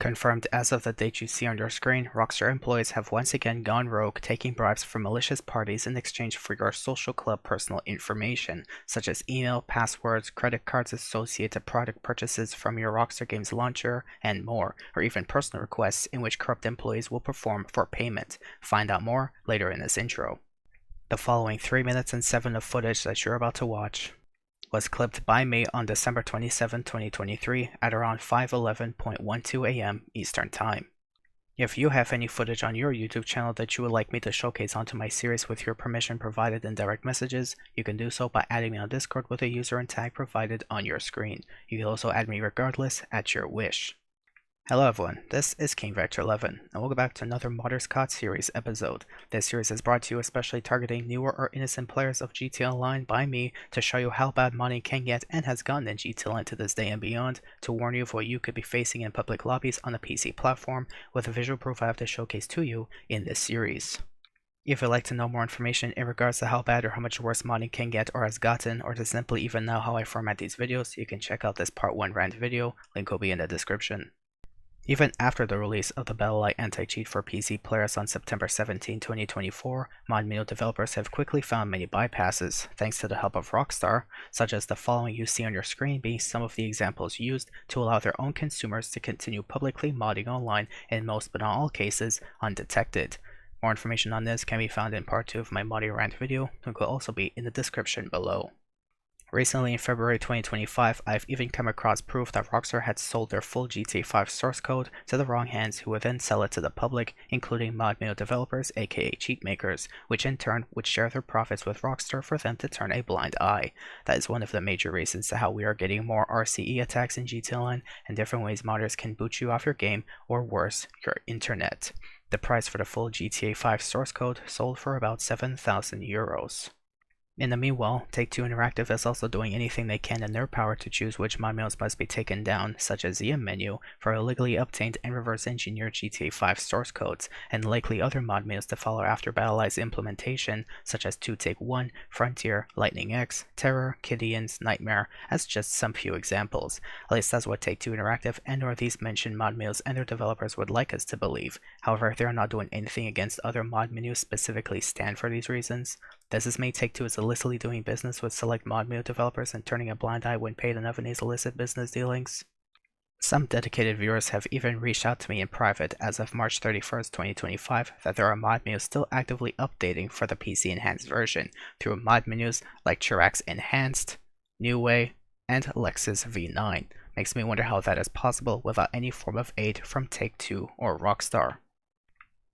Confirmed as of the date you see on your screen, Rockstar employees have once again gone rogue, taking bribes from malicious parties in exchange for your social club personal information, such as email, passwords, credit cards associated to product purchases from your Rockstar Games launcher, and more, or even personal requests in which corrupt employees will perform for payment. Find out more later in this intro. The following 3 minutes and 7 of footage that you're about to watch was clipped by me on December 27, 2023 at around 5:11.12 a.m. Eastern Time. If you have any footage on your YouTube channel that you would like me to showcase onto my series with your permission provided in direct messages, you can do so by adding me on Discord with a user and tag provided on your screen. You can also add me regardless at your wish. Hello everyone, this is KingVector11, and welcome back to another Modders Caught series episode. This series is brought to you especially targeting newer or innocent players of GTA Online by me to show you how bad modding can get and has gotten in GTA Online to this day and beyond, to warn you of what you could be facing in public lobbies on a PC platform, with a visual proof I have to showcase to you in this series. If you'd like to know more information in regards to how bad or how much worse modding can get or has gotten, or to simply even know how I format these videos, you can check out this part 1 rant video, link will be in the description. Even after the release of the BattlEye anti-cheat for PC players on September 17, 2024, mod menu developers have quickly found many bypasses, thanks to the help of Rockstar, such as the following you see on your screen being some of the examples used to allow their own consumers to continue publicly modding online in most but not all cases undetected. More information on this can be found in part 2 of my modding rant video, link will also be in the description below. Recently, in February 2025, I've even come across proof that Rockstar had sold their full GTA 5 source code to the wrong hands who would then sell it to the public, including mod menu developers aka cheat makers, which in turn would share their profits with Rockstar for them to turn a blind eye. That is one of the major reasons to how we are getting more RCE attacks in GTA Online and different ways modders can boot you off your game or worse, your internet. The price for the full GTA 5 source code sold for about 7,000 euros. In the meanwhile, Take-Two Interactive is also doing anything they can in their power to choose which mod menus must be taken down, such as the menu, for illegally obtained and reverse-engineered GTA 5 source codes, and likely other mod menus to follow after BattlEye's implementation, such as 2-Take-1, Frontier, Lightning X, Terror, Gideon's, Nightmare, as just some few examples. At least that's what Take-Two Interactive and or these mentioned mod menus and their developers would like us to believe. However, they are not doing anything against other mod menus specifically stand for these reasons. This is may Take-Two is illicitly doing business with select mod menu developers and turning a blind eye when paid enough in these illicit business dealings. Some dedicated viewers have even reached out to me in private as of March 31st, 2025 that there are mod menus still actively updating for the PC Enhanced version through mod menus like Chirax Enhanced, New Way, and Lexus V9. Makes me wonder how that is possible without any form of aid from Take-Two or Rockstar.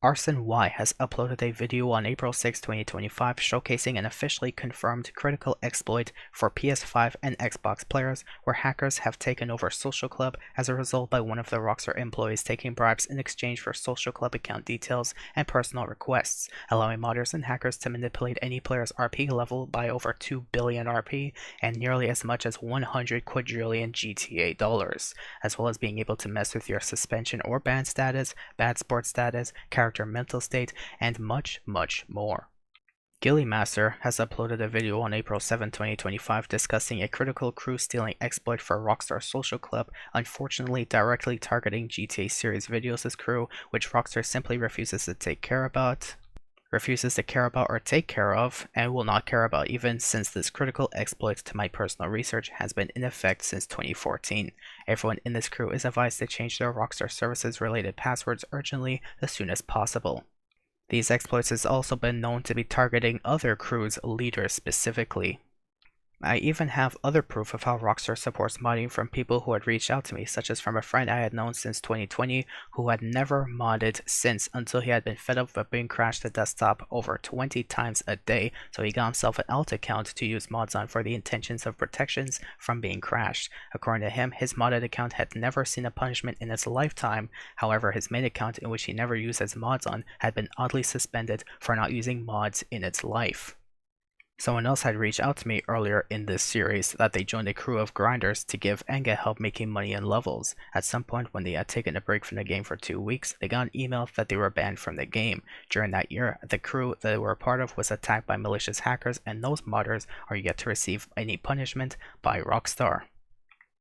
Arson Y has uploaded a video on April 6, 2025 showcasing an officially confirmed critical exploit for PS5 and Xbox players where hackers have taken over Social Club as a result by one of the Rockstar employees taking bribes in exchange for Social Club account details and personal requests, allowing modders and hackers to manipulate any player's RP level by over 2 billion RP and nearly as much as 100 quadrillion GTA dollars, as well as being able to mess with your suspension or ban status, bad sports status, character mental state, and much more. Gillymaster has uploaded a video on April 7, 2025 discussing a critical crew stealing exploit for Rockstar Social Club, unfortunately directly targeting GTA series videos' crew, which Rockstar simply refuses to care about or take care of, and will not care about even since this critical exploit to my personal research has been in effect since 2014. Everyone in this crew is advised to change their Rockstar Services related passwords urgently as soon as possible. These exploits has also been known to be targeting other crews' leaders specifically. I even have other proof of how Rockstar supports modding from people who had reached out to me, such as from a friend I had known since 2020 who had never modded since until he had been fed up with being crashed the desktop over 20 times a day, so he got himself an alt account to use mods on for the intentions of protections from being crashed. According to him, his modded account had never seen a punishment in its lifetime. However, his main account, in which he never used his mods on, had been oddly suspended for not using mods in its life. Someone else had reached out to me earlier in this series that they joined a crew of grinders to give and get help making money in levels. At some point when they had taken a break from the game for 2 weeks, they got an email that they were banned from the game. During that year, the crew that they were a part of was attacked by malicious hackers, and those modders are yet to receive any punishment by Rockstar.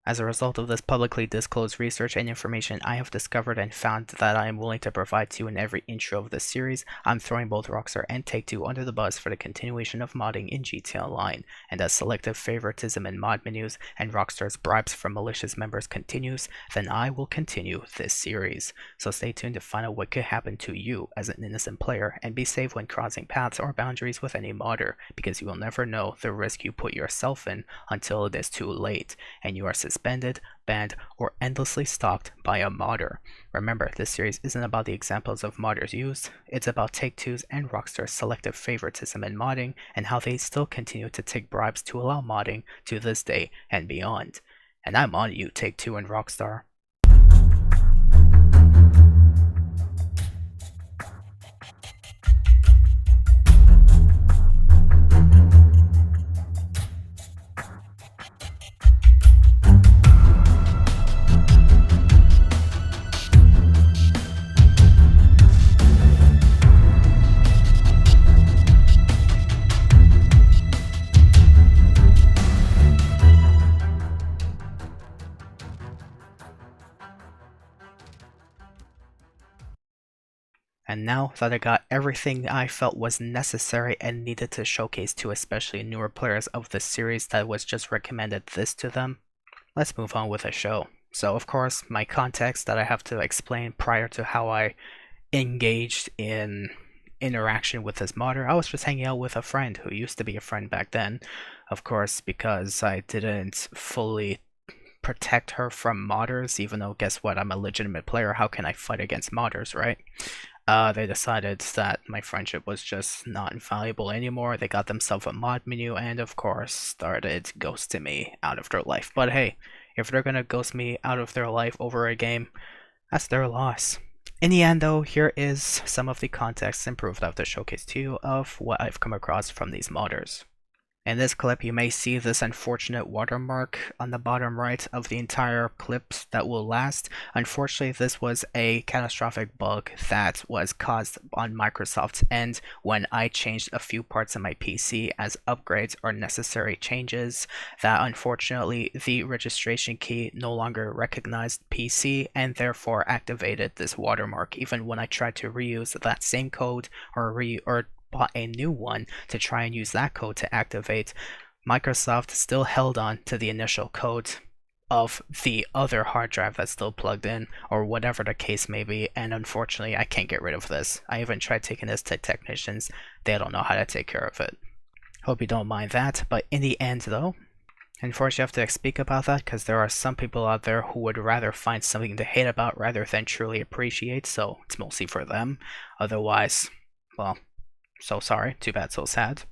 As a result of this publicly disclosed research and information I have discovered and found that I am willing to provide to you in every intro of this series, I'm throwing both Rockstar and Take-Two under the bus for the continuation of modding in GTA Online, and as selective favoritism in mod menus and Rockstar's bribes from malicious members continues, then I will continue this series. So stay tuned to find out what could happen to you as an innocent player, and be safe when crossing paths or boundaries with any modder, because you will never know the risk you put yourself in until it is too late, and you are suspended, banned, or endlessly stalked by a modder. Remember, this series isn't about the examples of modders used, it's about Take-Two's and Rockstar's selective favoritism in modding, and how they still continue to take bribes to allow modding to this day and beyond. And I'm on you, Take-Two and Rockstar. And now that I got everything I felt was necessary and needed to showcase to especially newer players of this series that was just recommended this to them, let's move on with the show. So of course, my context that I have to explain prior to how I engaged in interaction with this modder, I was just hanging out with a friend who used to be a friend back then. Of course, because I didn't fully protect her from modders, even though guess what, I'm a legitimate player, how can I fight against modders, right? They decided that my friendship was just not valuable anymore. They got themselves a mod menu and of course started ghosting me out of their life. But hey, if they're gonna ghost me out of their life over a game, that's their loss. In the end though, here is some of the context and proof that I have to showcase to you of what I've come across from these modders. In this clip, you may see this unfortunate watermark on the bottom right of the entire clip that will last. Unfortunately, this was a catastrophic bug that was caused on Microsoft's end when I changed a few parts of my PC as upgrades or necessary changes that unfortunately the registration key no longer recognized PC and therefore activated this watermark even when I tried to reuse that same code or bought a new one to try and use that code to activate. Microsoft still held on to the initial code of the other hard drive that's still plugged in, or whatever the case may be, and unfortunately I can't get rid of this. I even tried taking this to technicians, they don't know how to take care of it. Hope you don't mind that, but in the end though, unfortunately I have to speak about that because there are some people out there who would rather find something to hate about rather than truly appreciate, so it's mostly for them. Otherwise, well, so sorry, too bad, so sad.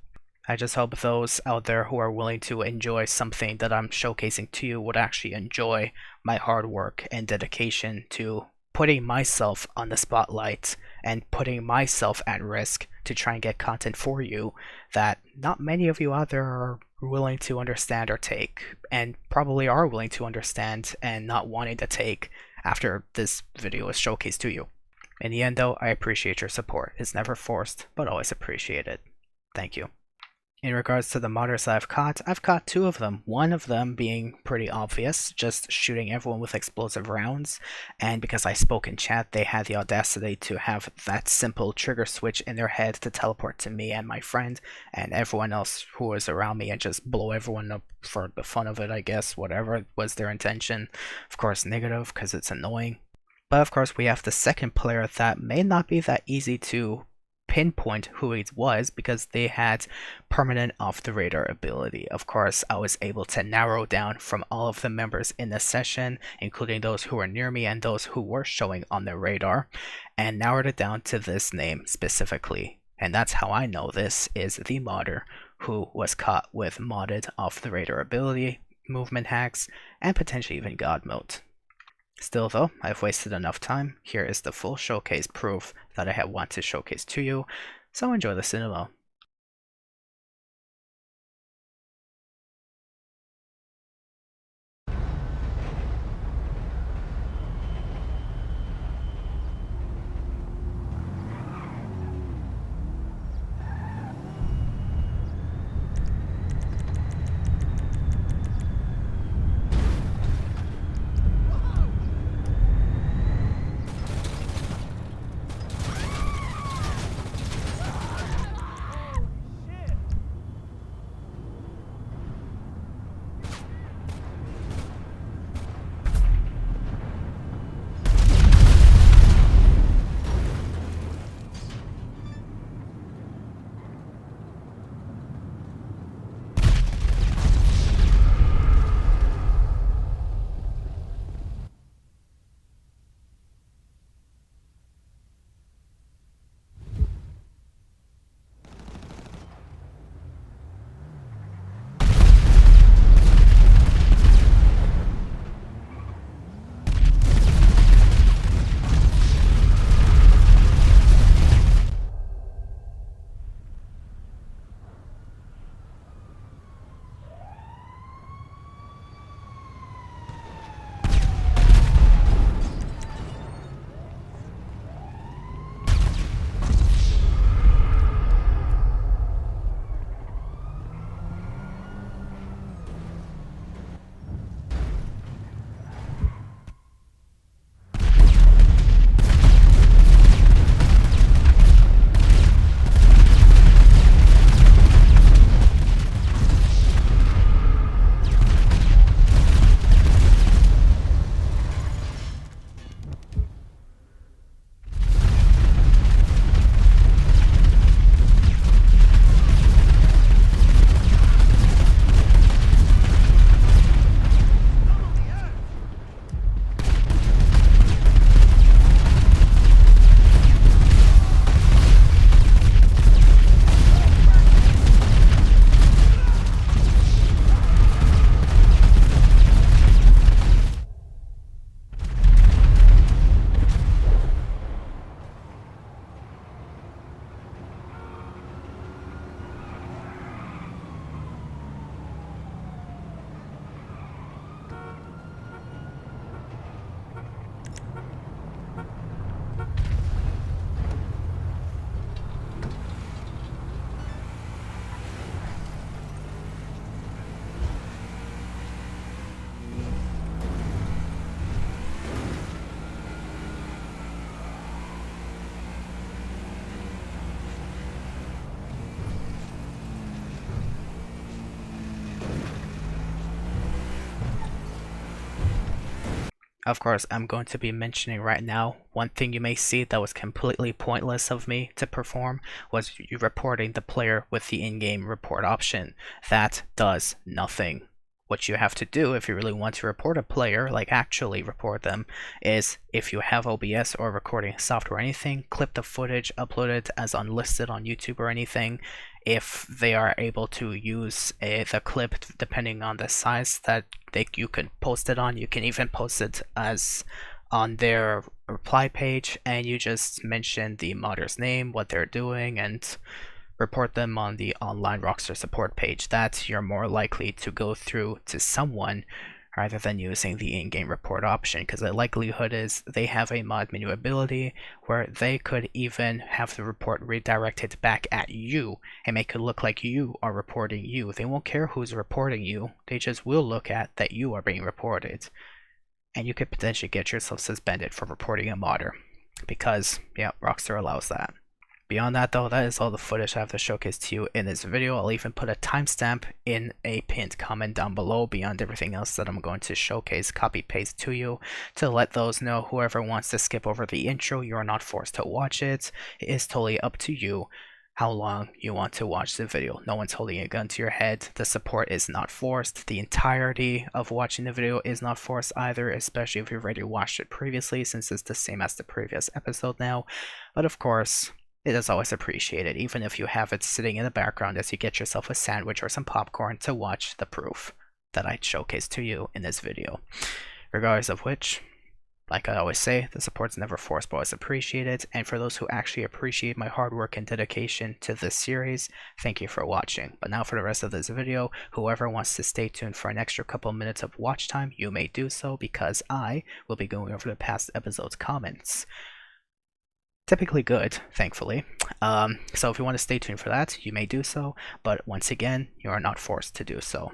I just hope those out there who are willing to enjoy something that I'm showcasing to you would actually enjoy my hard work and dedication to putting myself on the spotlight and putting myself at risk to try and get content for you that not many of you out there are willing to understand or take, and probably are willing to understand and not wanting to take after this video is showcased to you. In the end though, I appreciate your support. It's never forced, but always appreciated. Thank you. In regards to the modders I've caught two of them. One of them being pretty obvious, just shooting everyone with explosive rounds, and because I spoke in chat, they had the audacity to have that simple trigger switch in their head to teleport to me and my friend and everyone else who was around me and just blow everyone up for the fun of it, I guess, whatever was their intention. Of course, negative, because it's annoying. But of course, we have the second player that may not be that easy to pinpoint who it was because they had permanent off the radar ability. Of course, I was able to narrow down from all of the members in the session, including those who were near me and those who were showing on the radar, and narrowed it down to this name specifically. And that's how I know this is the modder who was caught with modded off the radar ability, movement hacks, and potentially even God mode. Still though, I've wasted enough time. Here is the full showcase proof that I want to showcase to you, so enjoy the cinema. Of course, I'm going to be mentioning right now, one thing you may see that was completely pointless of me to perform was you reporting the player with the in-game report option. That does nothing. What you have to do if you really want to report a player, like actually report them, is if you have OBS or recording software or anything, clip the footage, upload it as unlisted on YouTube or anything. If they are able to use the clip depending on the size that you can post it on, you can even post it as on their reply page, and you just mention the modder's name, what they're doing, and report them on the online Rockstar support page. That you're more likely to go through to someone rather than using the in-game report option, because the likelihood is they have a mod menu ability where they could even have the report redirected back at you and make it look like you are reporting you. They won't care who's reporting you, they just will look at that you are being reported. And you could potentially get yourself suspended for reporting a modder, because, yeah, Rockstar allows that. Beyond that though, that is all the footage I have to showcase to you in this video. I'll even put a timestamp in a pinned comment down below beyond everything else that I'm going to showcase, copy paste to you, to let those know whoever wants to skip over the intro, you are not forced to watch it. It is totally up to you how long you want to watch the video. No one's holding a gun to your head. The support is not forced. The entirety of watching the video is not forced either, especially if you've already watched it previously, since it's the same as the previous episode now. But of course, it is always appreciated, even if you have it sitting in the background as you get yourself a sandwich or some popcorn to watch the proof that I showcased to you in this video. Regardless of which, like I always say, the support's never forced but always appreciated, and for those who actually appreciate my hard work and dedication to this series, thank you for watching. But now for the rest of this video, whoever wants to stay tuned for an extra couple minutes of watch time, you may do so, because I will be going over the past episode's comments. Typically good, thankfully. So if you want to stay tuned for that, you may do so, but once again, you are not forced to do so.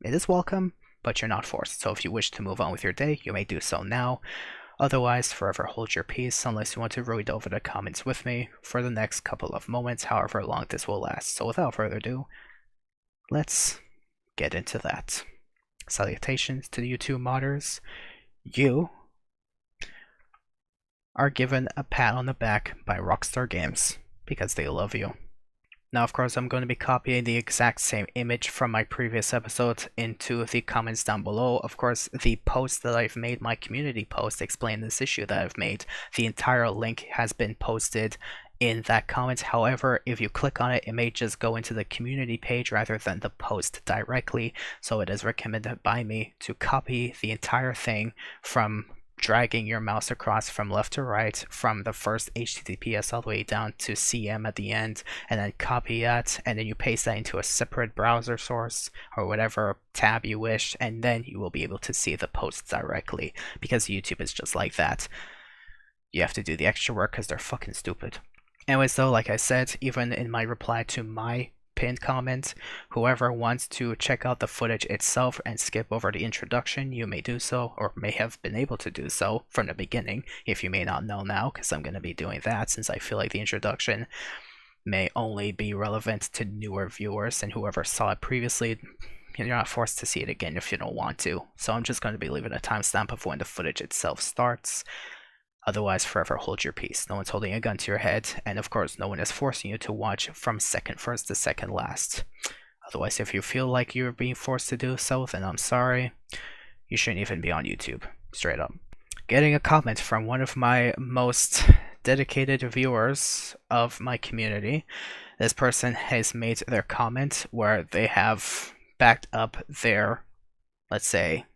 It is welcome, but you're not forced. So if you wish to move on with your day, you may do so now. Otherwise, forever hold your peace unless you want to read over the comments with me for the next couple of moments, however long this will last. So without further ado, let's get into that. Salutations to you two modders. You are given a pat on the back by Rockstar Games because they love you. Now, of course, I'm going to be copying the exact same image from my previous episode into the comments down below. Of course, the post that I've made, my community post explaining this issue that I've made, the entire link has been posted in that comment. However, if you click on it, it may just go into the community page rather than the post directly. So it is recommended by me to copy the entire thing from dragging your mouse across from left to right from the first HTTPS all the way down to CM at the end, and then copy that, and then you paste that into a separate browser source or whatever tab you wish, and then you will be able to see the posts directly, because YouTube is just like that. You have to do the extra work because they're fucking stupid. Anyways though, like I said, even in my reply to my pinned comment, whoever wants to check out the footage itself and skip over the introduction, you may do so, or may have been able to do so from the beginning, if you may not know now, because I'm going to be doing that since I feel like the introduction may only be relevant to newer viewers, and whoever saw it previously, you're not forced to see it again if you don't want to. So I'm just going to be leaving a timestamp of when the footage itself starts. Otherwise, forever hold your peace. No one's holding a gun to your head, and of course, no one is forcing you to watch from second first to second last. Otherwise, if you feel like you're being forced to do so, then I'm sorry. You shouldn't even be on YouTube. Straight up. Getting a comment from one of my most dedicated viewers of my community. This person has made their comment where they have backed up their, let's say,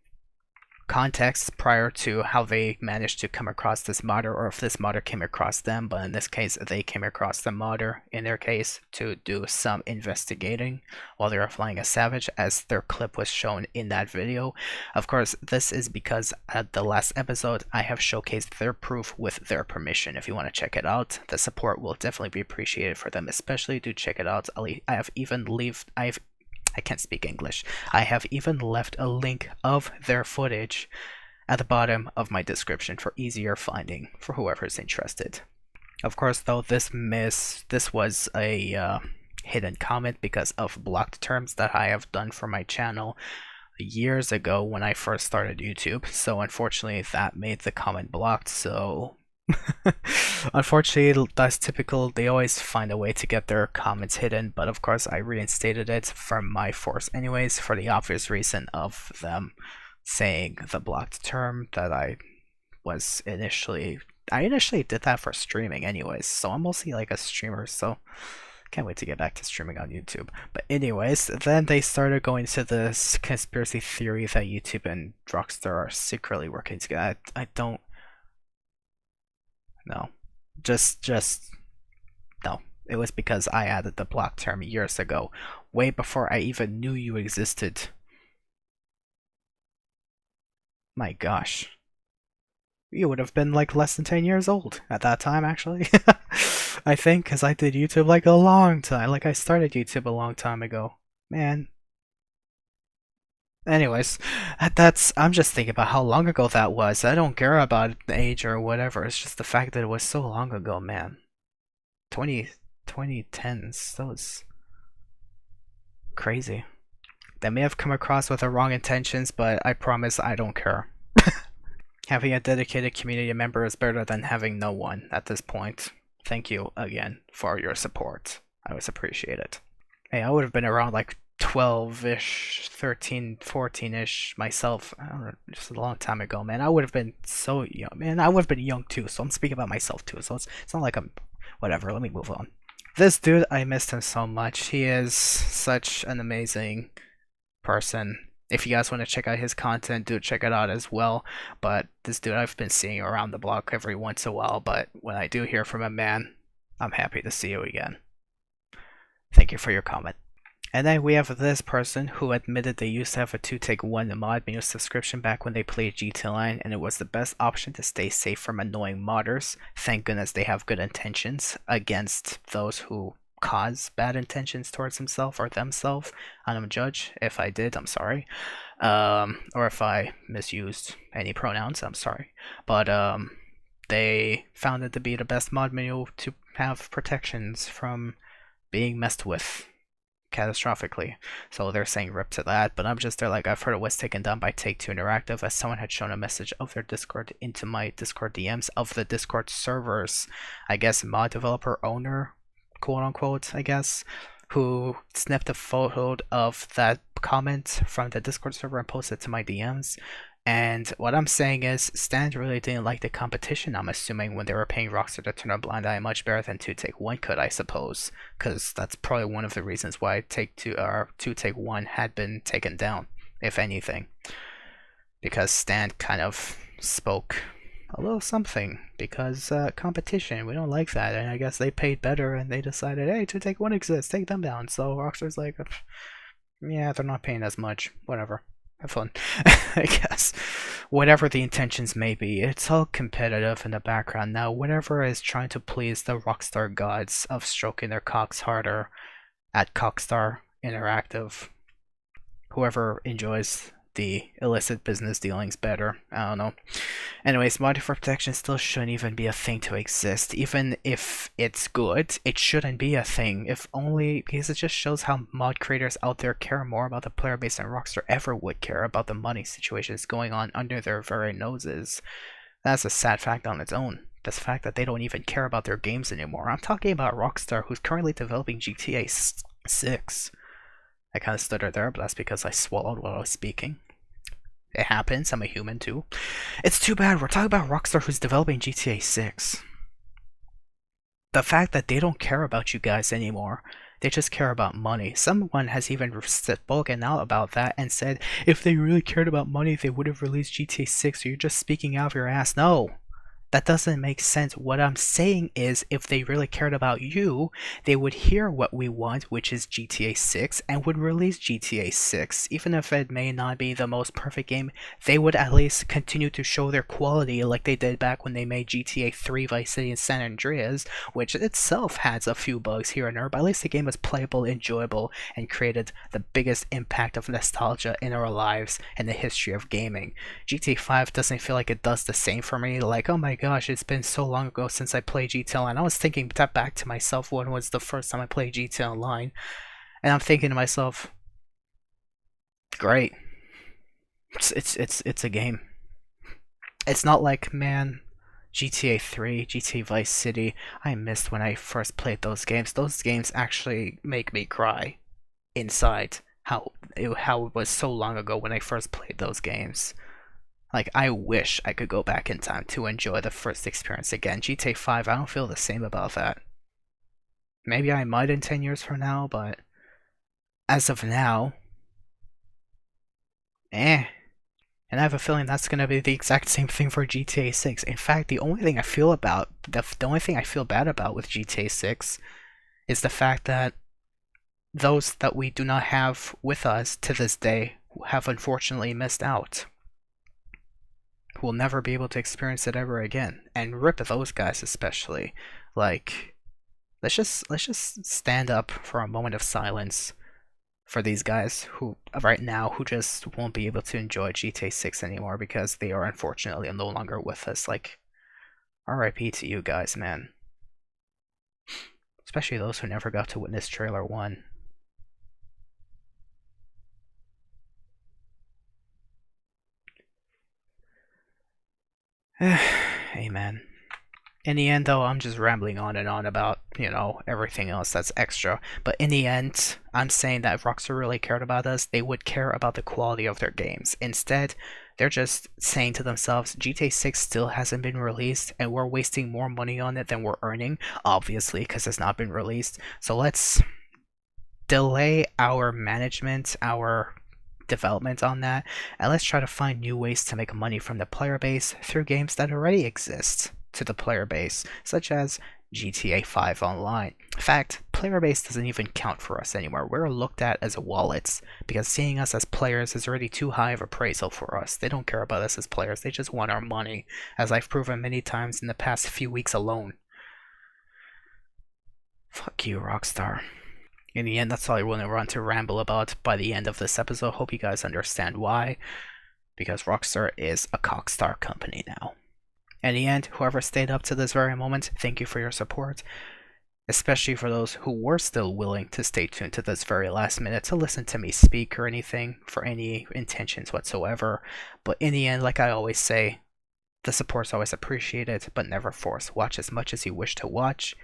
context prior to how they managed to come across this modder, or if this modder came across them, but in this case they came across the modder in their case to do some investigating while they were flying a savage, as their clip was shown in that video. Of course, this is because at the last episode I have showcased their proof with their permission. If you want to check it out, the support will definitely be appreciated for them, especially do check it out. I can't speak English. I have even left a link of their footage at the bottom of my description for easier finding for whoever is interested. Of course, though, this was a hidden comment because of blocked terms that I have done for my channel. years ago when I first started YouTube. So unfortunately, that made the comment blocked. So unfortunately, that's typical. They always find a way to get their comments hidden. But of course, I reinstated it from my force anyways, for the obvious reason of them saying the blocked term that was initially. I initially did that for streaming anyways, so I'm mostly like a streamer, so can't wait to get back to streaming on YouTube. But anyways, then they started going to this conspiracy theory that YouTube and Rockstar are secretly working together. I don't know. Just no. It was because I added the block term years ago, way before I even knew you existed. My gosh. You would have been like less than 10 years old at that time, actually. I think, because I did YouTube like a long time. Like, I started YouTube a long time ago. Man. Anyways, I'm just thinking about how long ago that was. I don't care about the age or whatever. It's just the fact that it was so long ago, man. 2010s. That was crazy. They may have come across with the wrong intentions, but I promise I don't care. Having a dedicated community member is better than having no one at this point. Thank you again for your support. I always appreciate it. Hey, I would have been around like 12-ish, 13, 14-ish myself. I don't know, just a long time ago, man. I would have been so young. Man, I would have been young too, so I'm speaking about myself too. So it's not like I'm... Whatever, let me move on. This dude, I missed him so much. He is such an amazing person. If you guys want to check out his content, do check it out as well. But this dude I've been seeing around the block every once in a while, but when I do hear from him, man, I'm happy to see you again. Thank you for your comment. And then we have this person who admitted they used to have a 2-take-1 mod menu subscription back when they played GTA Online, and it was the best option to stay safe from annoying modders. Thank goodness they have good intentions against those who cause bad intentions towards himself or themselves. I don't judge. If I did, I'm sorry. Or if I misused any pronouns, I'm sorry. But they found it to be the best mod menu to have protections from being messed with catastrophically. So they're saying rip to that, but I'm just there like, I've heard it was taken down by Take-Two Interactive, as someone had shown a message of their Discord into my Discord DMs of the Discord servers. I guess mod developer owner, quote unquote, I guess, who snapped a photo of that comment from the Discord server and posted it to my DMs. And what I'm saying is, Stan really didn't like the competition, I'm assuming, when they were paying Rockstar to turn a blind eye much better than 2-take-1 could, I suppose. Because that's probably one of the reasons why 2-take-1 had been taken down, if anything. Because Stan kind of spoke a little something, because competition, we don't like that, and I guess they paid better and they decided, hey, 2-take-1 exists, take them down. So Rockstar's like, yeah, they're not paying as much, whatever. Have fun. I guess. Whatever the intentions may be, it's all competitive in the background now. Whatever is trying to please the Rockstar gods of stroking their cocks harder at Rockstar Interactive. Whoever enjoys the illicit business dealings better. I don't know. Anyways, mod for protection still shouldn't even be a thing to exist. Even if it's good, it shouldn't be a thing. If only because it just shows how mod creators out there care more about the player base than Rockstar ever would care about the money situations going on under their very noses. That's a sad fact on its own. The fact that they don't even care about their games anymore. I'm talking about Rockstar, who's currently developing GTA 6. I kind of stuttered there, but that's because I swallowed while I was speaking. It happens, I'm a human too. It's too bad, we're talking about Rockstar, who's developing GTA 6. The fact that they don't care about you guys anymore, they just care about money. Someone has even spoken out about that and said, if they really cared about money, they would have released GTA 6, so you're just speaking out of your ass. No! That doesn't make sense. What I'm saying is, if they really cared about you, they would hear what we want, which is GTA 6, and would release GTA 6. Even if it may not be the most perfect game, they would at least continue to show their quality like they did back when they made GTA 3, Vice City, and San Andreas, which itself has a few bugs here and there, but at least the game was playable, enjoyable, and created the biggest impact of nostalgia in our lives in the history of gaming. GTA 5 doesn't feel like it does the same for me. Like, oh my gosh, it's been so long ago since I played GTA Online. I was thinking that back to myself, when was the first time I played GTA Online, and I'm thinking to myself, great, It's a game. It's not like, man, GTA 3, GTA Vice City. I missed when I first played those games. Those games actually make me cry inside. How it was so long ago when I first played those games. Like, I wish I could go back in time to enjoy the first experience again. GTA 5, I don't feel the same about that. Maybe I might in 10 years from now, but as of now, eh. And I have a feeling that's going to be the exact same thing for GTA 6. In fact, the only thing I feel bad about with GTA 6 is the fact that those that we do not have with us to this day have unfortunately missed out. We'll never be able to experience it ever again. And rip those guys especially. Like, let's just stand up for a moment of silence for these guys who right now who just won't be able to enjoy GTA 6 anymore because they are unfortunately no longer with us. Like, RIP to you guys, man. Especially those who never got to witness trailer 1. Amen. In the end, though, I'm just rambling on and on about, everything else that's extra. But in the end, I'm saying that if Rockstar really cared about us, they would care about the quality of their games. Instead, they're just saying to themselves, GTA 6 still hasn't been released, and we're wasting more money on it than we're earning, obviously, because it's not been released. So let's delay our management, our development on that, and let's try to find new ways to make money from the player base through games that already exist to the player base, such as GTA 5 Online. In fact, player base doesn't even count for us anymore. We're looked at as wallets because seeing us as players is already too high of appraisal for us. They don't care about us as players, they just want our money, as I've proven many times in the past few weeks alone. Fuck you, Rockstar. In the end, that's all I really want to ramble about by the end of this episode. Hope you guys understand why. Because Rockstar is a Cockstar company now. In the end, whoever stayed up to this very moment, thank you for your support. Especially for those who were still willing to stay tuned to this very last minute to listen to me speak or anything for any intentions whatsoever. But in the end, like I always say, the support's always appreciated, but never forced. Watch as much as you wish to watch,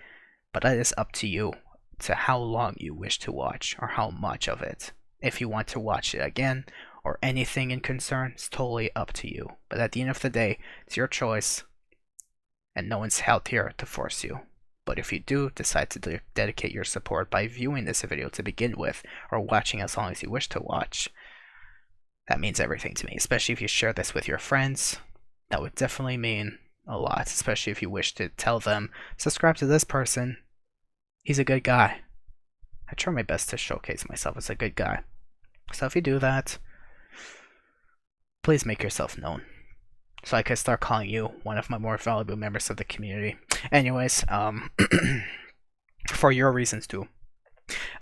but it is up to you to how long you wish to watch or how much of it. If you want to watch it again or anything in concern, it's totally up to you. But at the end of the day, it's your choice and no one's out here to force you. But if you do decide to dedicate your support by viewing this video to begin with or watching as long as you wish to watch, that means everything to me, especially if you share this with your friends. That would definitely mean a lot, especially if you wish to tell them, subscribe to this person. He's a good guy. I try my best to showcase myself as a good guy. So if you do that, please make yourself known, so I can start calling you one of my more valuable members of the community. Anyways, for your reasons too.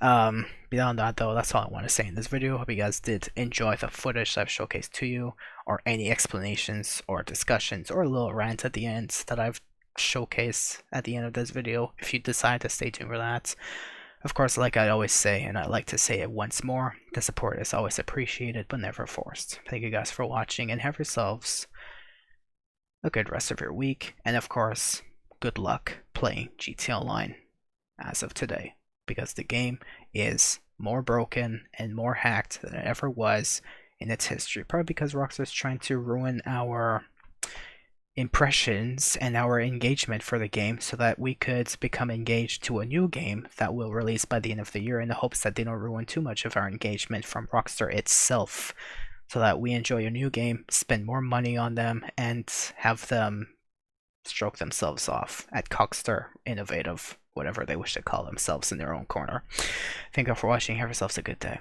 Beyond that though, that's all I want to say in this video. Hope you guys did enjoy the footage that I've showcased to you, or any explanations or discussions or a little rant at the end that I've showcased at the end of this video, if you decide to stay tuned for that. Of course, like I always say, and I like to say it once more, the support is always appreciated but never forced. Thank you guys for watching, and have yourselves a good rest of your week, and of course, good luck playing GTA Online as of today, because the game is more broken and more hacked than it ever was in its history. Probably because Rockstar is trying to ruin our impressions and our engagement for the game so that we could become engaged to a new game that will release by the end of the year, in the hopes that they don't ruin too much of our engagement from Rockstar itself, so that we enjoy a new game, spend more money on them, and have them stroke themselves off at Cockstar Innovative, whatever they wish to call themselves in their own corner. Thank you for watching. Have yourselves a good day.